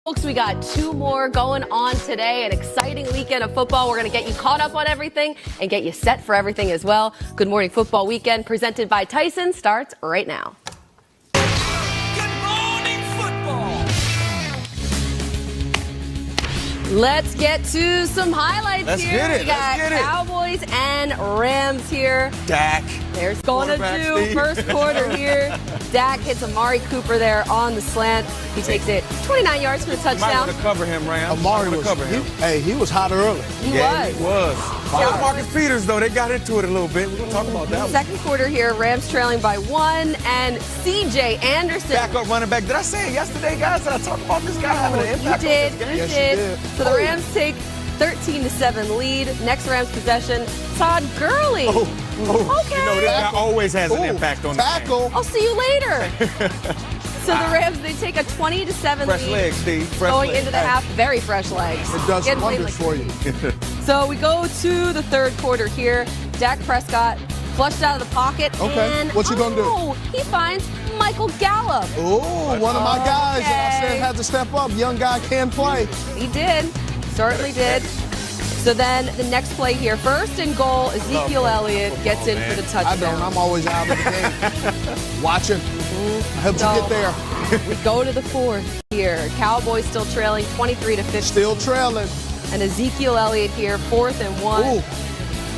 Folks, we got 2 more going on today. An exciting weekend of football. We're going to get you caught up on everything and get you set for everything as well. Good Morning Football Weekend presented by Tyson starts right now. Good Morning Football. Let's get to some highlights Let's here. get it. We got Let's get it. Cowboys and Rams here. Dak. There's going to do Steve. first quarter here. Dak hits Amari Cooper there on the slant. He takes it 29 yards for the You might touchdown. want to cover him, Ram. Amari was, cover him. he was hot early. He He was. was. Yeah, Marcus Peters, though, they got into it a little bit. We're going to talk about that one. Second quarter here, Rams trailing by 1, and C.J. Anderson. Backup running back. Did I say it yesterday, guys? Did I talk about this guy having an You impact did. on this game? You Yes, did. you did. So the Rams take 13-7 lead. Next Rams possession, Todd Gurley. Okay. Okay. You know, this guy always has an Ooh, impact on the game. tackle. I'll see you later. So the Rams, they take a 20-7 Fresh lead. legs, Steve. Fresh Going legs. into the half, very fresh legs. It does Getting wonders played for you. So we go to the third quarter here. Dak Prescott flushed out of the pocket. Okay, And, what you gonna do? He finds Michael Gallup. Ooh, one of my guys that I Okay. said had to step up. Young guy can play. He did. Certainly did. So then the next play here, first and goal, Ezekiel Elliott gets in for the I touchdown. don't. I'm always out of the game. Watching. I helped So- you get there. We go to the fourth here. Cowboys still trailing 23-15. Still trailing. And Ezekiel Elliott here, 4th and 1. Ooh.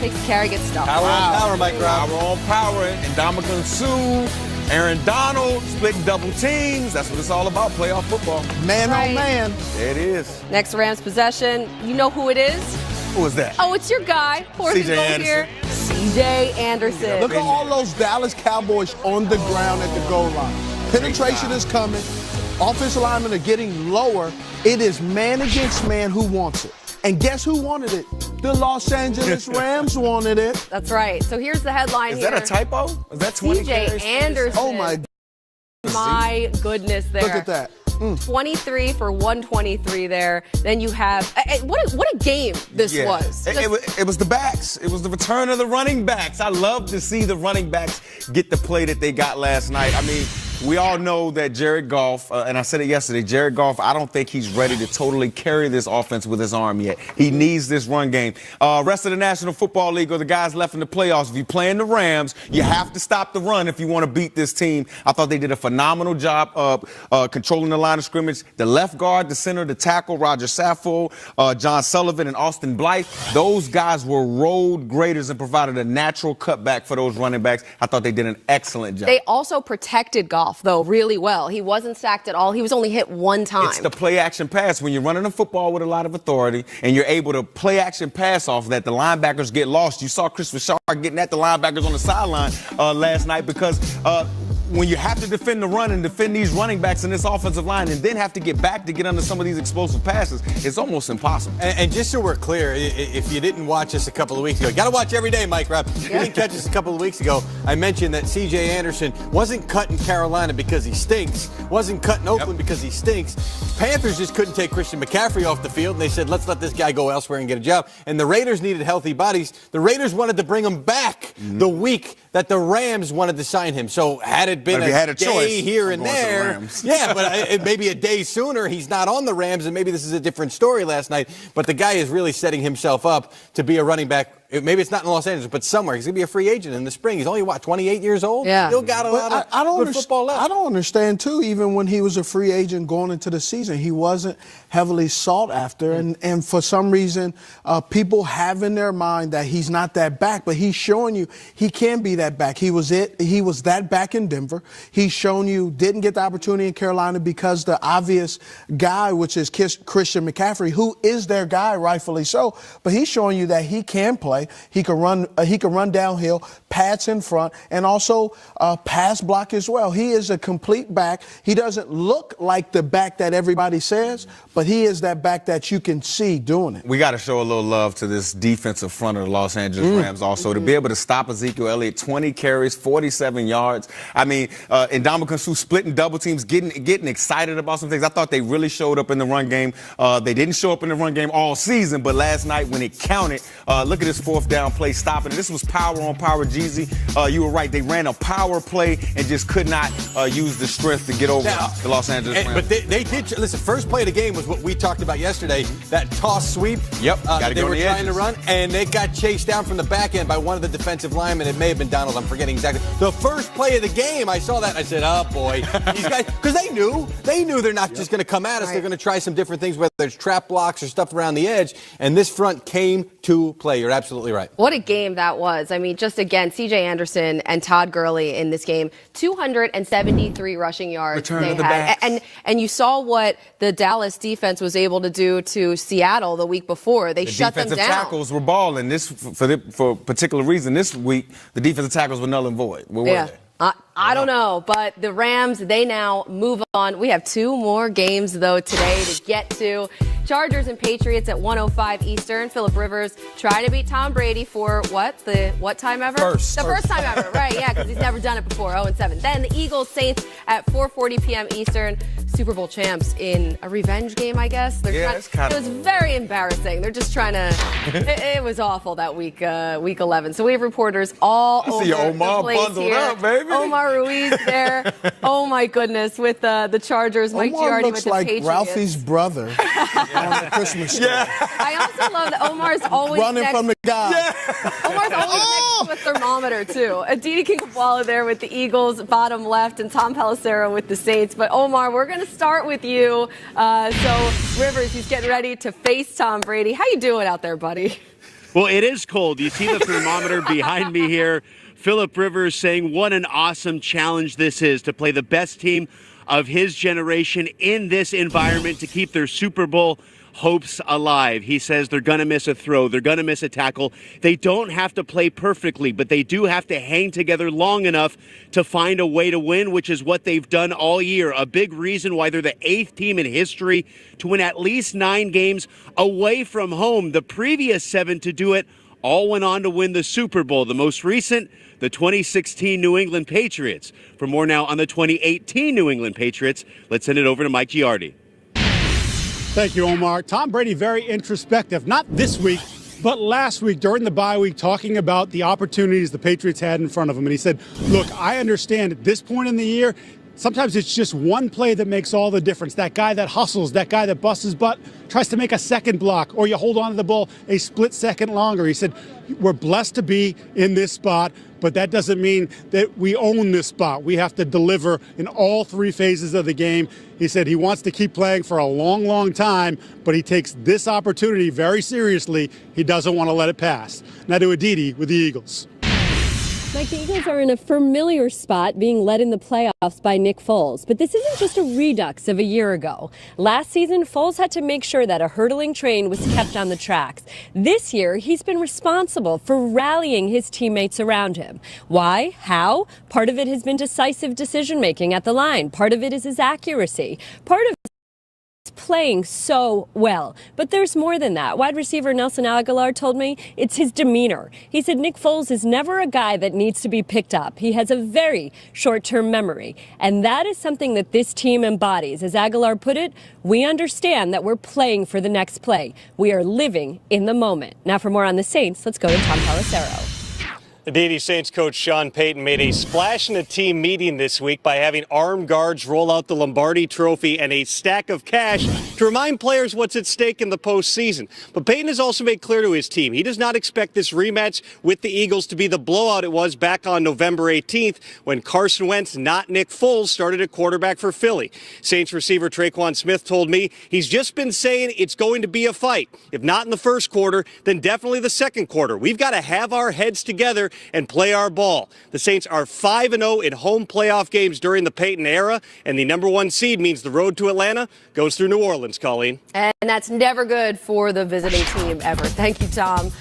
Takes the carry, gets stopped. Power Wow. on power, Mike Brown. Power on power. And Ndamukong Suh, Aaron Donald, splitting double teams. That's what it's all about, playoff football. Man Right. on man. There it is. Next Rams possession. You know who it is? Who was that? Oh, it's your guy. 4th and C.J. goal Anderson. here. C.J. Anderson. Look at all those Dallas Cowboys on the ground at the goal line. Penetration is coming. Offensive linemen are getting lower. It is man against man who wants it. And guess who wanted it? The Los Angeles Rams wanted it. That's right. So here's the headline Is here. that a typo? Is that 20 C.J. carries? Anderson. Oh, my. My goodness there. Look at that. 23 for 123 there. Then you have what a game this Yeah. was. It was the backs. It was the return of the running backs. I love to see the running backs get the play that they got last night. I mean, we all know that Jared Goff, and I said it yesterday, Jared Goff, I don't think he's ready to totally carry this offense with his arm yet. He needs this run game. Rest of the National Football League or the guys left in the playoffs, if you're playing the Rams, you have to stop the run if you want to beat this team. I thought they did a phenomenal job of controlling the line of scrimmage. The left guard, the center, the tackle, Roger Saffold, John Sullivan, and Austin Blythe, those guys were road graders and provided a natural cutback for those running backs. I thought they did an excellent job. They also protected Goff, though, really well. He wasn't sacked at all. He was only hit one time. It's the play-action pass. When you're running a football with a lot of authority and you're able to play-action pass off that, the linebackers get lost. You saw Chris Richard getting at the linebackers on the sideline last night because when you have to defend the run and defend these running backs in this offensive line and then have to get back to get under some of these explosive passes, it's almost impossible. And just so we're clear, if you didn't watch us a couple of weeks ago, you got to watch every day, Mike Rob. If you didn't catch us a couple of weeks ago, I mentioned that C.J. Anderson wasn't cut in Carolina because he stinks, wasn't cut in Oakland because he stinks. Panthers just couldn't take Christian McCaffrey off the field, and they said, let's let this guy go elsewhere and get a job. And the Raiders needed healthy bodies. The Raiders wanted to bring him back the week that the Rams wanted to sign him. So had it been But if you had a day choice, here I'm and going to the there, Rams. yeah, but maybe a day sooner he's not on the Rams, and maybe this is a different story last night. But the guy is really setting himself up to be a running back. Maybe it's not in Los Angeles, but somewhere. He's going to be a free agent in the spring. He's only, 28 years old? Yeah. Still got a lot of good football left. I don't understand, too, even when he was a free agent going into the season, he wasn't heavily sought after. And for some reason, people have in their mind that he's not that back, but he's showing you he can be that back. He was that back in Denver. He's shown you didn't get the opportunity in Carolina because the obvious guy, which is Christian McCaffrey, who is their guy, rightfully so. But he's showing you that he can play. He can run. He can run downhill, pass in front, and also pass block as well. He is a complete back. He doesn't look like the back that everybody says, but he is that back that you can see doing it. We got to show a little love to this defensive front of the Los Angeles Rams also to be able to stop Ezekiel Elliott, 20 carries, 47 yards. I mean, Ndamukong Suh splitting double teams, getting excited about some things. I thought they really showed up in the run game. They didn't show up in the run game all season, but last night when it counted, look at this fourth down play stopping it. This was power on power, Jeezy. You were right. They ran a power play and just could not use the strength to get over the Los Angeles Rams. But they did. Listen, first play of the game was what we talked about yesterday, that toss sweep. Yep. They were trying to run, and they got chased down from the back end by one of the defensive linemen. It may have been Donald. I'm forgetting exactly. The first play of the game, I saw that. I said, oh, boy. These guys, because they knew they're not just going to come at us. Right. They're going to try some different things, whether it's trap blocks or stuff around the edge. And this front came to play. You're absolutely right. What a game that was. I mean, just again, C.J. Anderson and Todd Gurley in this game, 273 rushing yards. Return to the backs. And you saw what the Dallas defense was able to do to Seattle the week before. They shut them down. Defensive tackles were balling. This for a particular reason. This week, the defensive tackles were null and void. Where were they? I don't know, but the Rams, they now move on. We have 2 more games, though, today to get to. Chargers and Patriots at 1:05 Eastern. Phillip Rivers trying to beat Tom Brady for what time ever? First time ever, right? Yeah, because he's never done it before. 0-7. Then the Eagles Saints at 4:40 p.m. Eastern. Super Bowl champs in a revenge game, I guess. It was very embarrassing. They're just trying to. It was awful that week 11. So we have reporters all over the Omar place bundled here. Up, baby. Omar Ruiz there. Oh my goodness, with the Chargers. Mike Omar Giardi looks with the like Patriots. Ralphie's brother on the Christmas story. I also love that Omar's always running from the guy. Omar's always next to a thermometer too. Aditi Kinkhabwala there with the Eagles, bottom left, and Tom Pelissero with the Saints. But Omar, we're going to start with you. So Rivers, he's getting ready to face Tom Brady. How you doing out there, buddy? Well, it is cold. You see the thermometer behind me here. Phillip Rivers saying what an awesome challenge this is to play the best team of his generation in this environment to keep their Super Bowl hopes alive. He says they're going to miss a throw. They're going to miss a tackle. They don't have to play perfectly, but they do have to hang together long enough to find a way to win, which is what they've done all year. A big reason why they're the 8th team in history to win at least 9 games away from home. The previous 7 to do it all went on to win the Super Bowl. The most recent, the 2016 New England Patriots. For more now on the 2018 New England Patriots, let's send it over to Mike Giardi. Thank you, Omar. Tom Brady, very introspective, not this week, but last week during the bye week, talking about the opportunities the Patriots had in front of him. And he said, look, I understand at this point in the year, sometimes it's just one play that makes all the difference. That guy that hustles, that guy that busts his butt, tries to make a second block, or you hold on to the ball a split second longer. He said, we're blessed to be in this spot, but that doesn't mean that we own this spot. We have to deliver in all 3 phases of the game. He said he wants to keep playing for a long, long time, but he takes this opportunity very seriously. He doesn't want to let it pass. Now to Aditi with the Eagles. Mike, the Eagles are in a familiar spot, being led in the playoffs by Nick Foles. But this isn't just a redux of a year ago. Last season, Foles had to make sure that a hurtling train was kept on the tracks. This year, he's been responsible for rallying his teammates around him. Why? How? Part of it has been decisive decision-making at the line. Part of it is his accuracy. Part of playing so well. But there's more than that. Wide receiver Nelson Aguilar told me it's his demeanor. He said Nick Foles is never a guy that needs to be picked up. He has a very short-term memory. And that is something that this team embodies. As Aguilar put it, we understand that we're playing for the next play. We are living in the moment. Now for more on the Saints, let's go to Tom Pelissero. Aditi, Saints coach Sean Payton made a splash in a team meeting this week by having armed guards roll out the Lombardi Trophy and a stack of cash to remind players what's at stake in the postseason. But Payton has also made clear to his team he does not expect this rematch with the Eagles to be the blowout it was back on November 18th when Carson Wentz, not Nick Foles, started at quarterback for Philly. Saints receiver Traquan Smith told me he's just been saying it's going to be a fight. If not in the first quarter, then definitely the second quarter. We've got to have our heads together and play our ball. The Saints are 5-0 in home playoff games during the Payton era, and the number 1 seed means the road to Atlanta goes through New Orleans, Colleen. And that's never good for the visiting team ever. Thank you, Tom.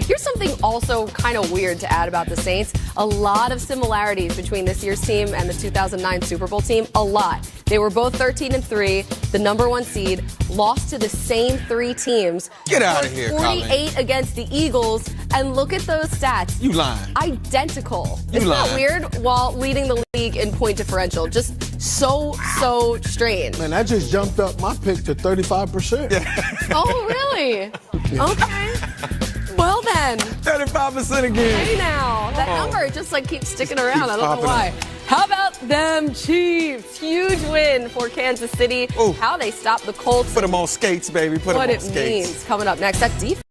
Here's something also kind of weird to add about the Saints. A lot of similarities between this year's team and the 2009 Super Bowl team. A lot. They were both 13-3, the number 1 seed, lost to the same 3 teams. Get out of here, 48 Colleen. Against the Eagles, and look at those stats. You lying. Identical. Isn't that weird? While leading the league in point differential. Just so strange. Man, that just jumped up my pick to 35%. Oh, really? Okay. Well then. 35% again. Hey now. That number just like keeps sticking around. I don't know popping why. up. How about them Chiefs? Huge win for Kansas City. Ooh. How they stopped the Colts. Put them on skates, baby. Put them What on it skates. means. Coming up next, that defense.